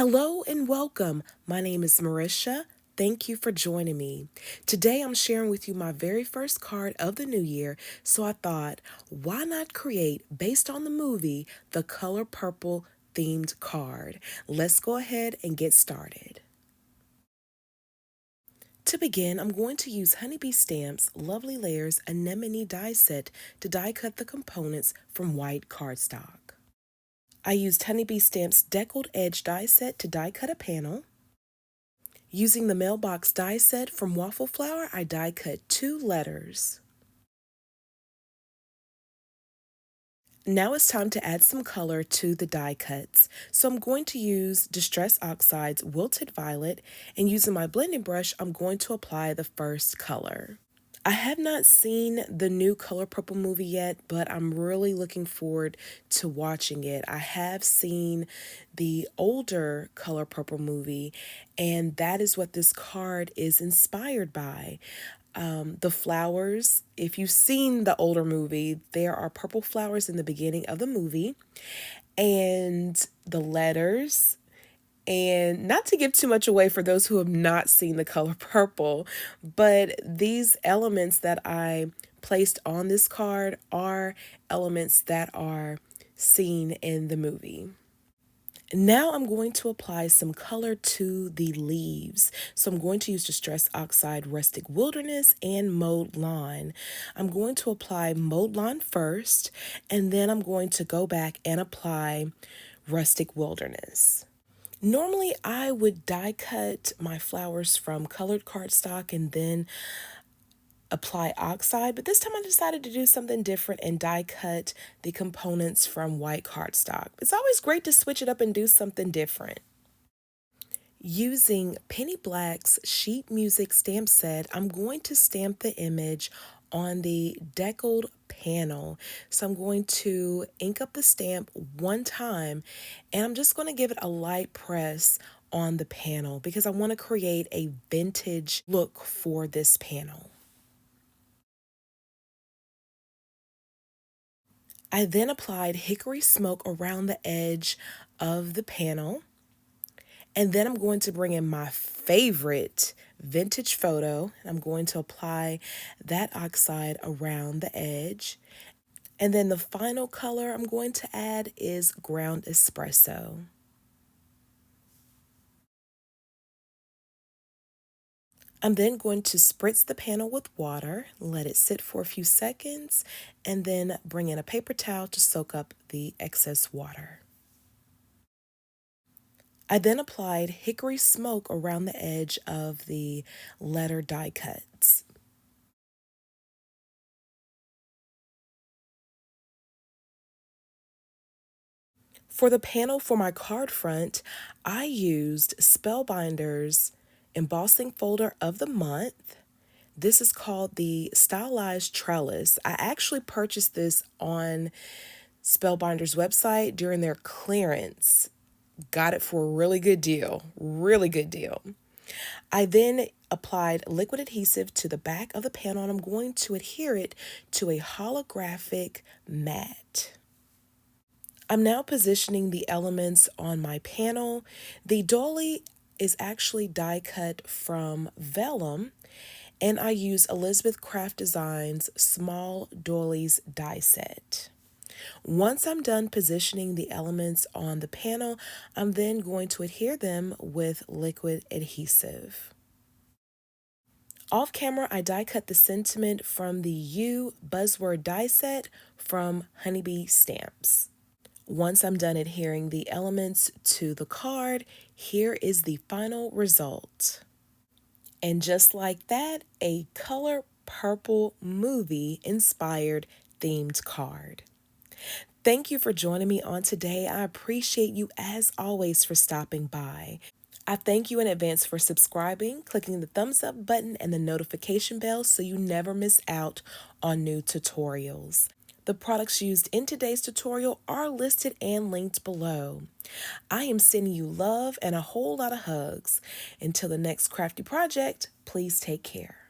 Hello and welcome. My name is Marisha. Thank you for joining me. Today I'm sharing with you my very first card of the new year, so I thought, why not create, based on the movie, the color purple themed card? Let's go ahead and get started. To begin, I'm going to use Honeybee Stamps Lovely Layers Anemone die set to die cut the components from white cardstock. I used Honeybee Stamps Deckled Edge die set to die cut a panel. Using the Mailbox Die set from Waffle Flower, I die cut 2 letters. Now it's time to add some color to the die cuts. So I'm going to use Distress Oxide's Wilted Violet, and using my blending brush, I'm going to apply the first color. I have not seen the new Color Purple movie yet, but I'm really looking forward to watching it. I have seen the older Color Purple movie, and that is what this card is inspired by. The flowers, if you've seen the older movie, there are purple flowers in the beginning of the movie, and the letters. And not to give too much away for those who have not seen the color purple, but these elements that I placed on this card are elements that are seen in the movie. Now I'm going to apply some color to the leaves. So I'm going to use Distress Oxide Rustic Wilderness and Mowed Lawn. I'm going to apply Mowed Lawn first, and then I'm going to go back and apply Rustic Wilderness. Normally, I would die cut my flowers from colored cardstock and then apply Oxide, but this time I decided to do something different and die cut the components from white cardstock. It's always great to switch it up and do something different. Using Penny Black's sheet music stamp set, I'm going to stamp the image on the deckled panel. So I'm going to ink up the stamp one time, and I'm just going to give it a light press on the panel because I want to create a vintage look for this panel. I then applied Hickory Smoke around the edge of the panel. And then I'm going to bring in my favorite vintage photo. I'm going to apply that oxide around the edge. And then the final color I'm going to add is Ground Espresso. I'm then going to spritz the panel with water, let it sit for a few seconds, and then bring in a paper towel to soak up the excess water. I then applied Hickory Smoke around the edge of the letter die cuts. For the panel for my card front, I used Spellbinder's embossing folder of the month. This is called the Stylized Trellis. I actually purchased this on Spellbinder's website during their clearance. Got it for a really good deal. Really good deal. I then applied liquid adhesive to the back of the panel, and I'm going to adhere it to a holographic mat. I'm now positioning the elements on my panel. The dolly is actually die cut from vellum, and I use Elizabeth Craft Designs Small Dollies die set. Once I'm done positioning the elements on the panel, I'm then going to adhere them with liquid adhesive. Off camera, I die cut the sentiment from the U buzzword die set from Honeybee Stamps. Once I'm done adhering the elements to the card, here is the final result. And just like that, a color purple movie inspired themed card. Thank you for joining me on today. I appreciate you as always for stopping by. I thank you in advance for subscribing, clicking the thumbs up button and the notification bell so you never miss out on new tutorials. The products used in today's tutorial are listed and linked below. I am sending you love and a whole lot of hugs. Until the next crafty project, please take care.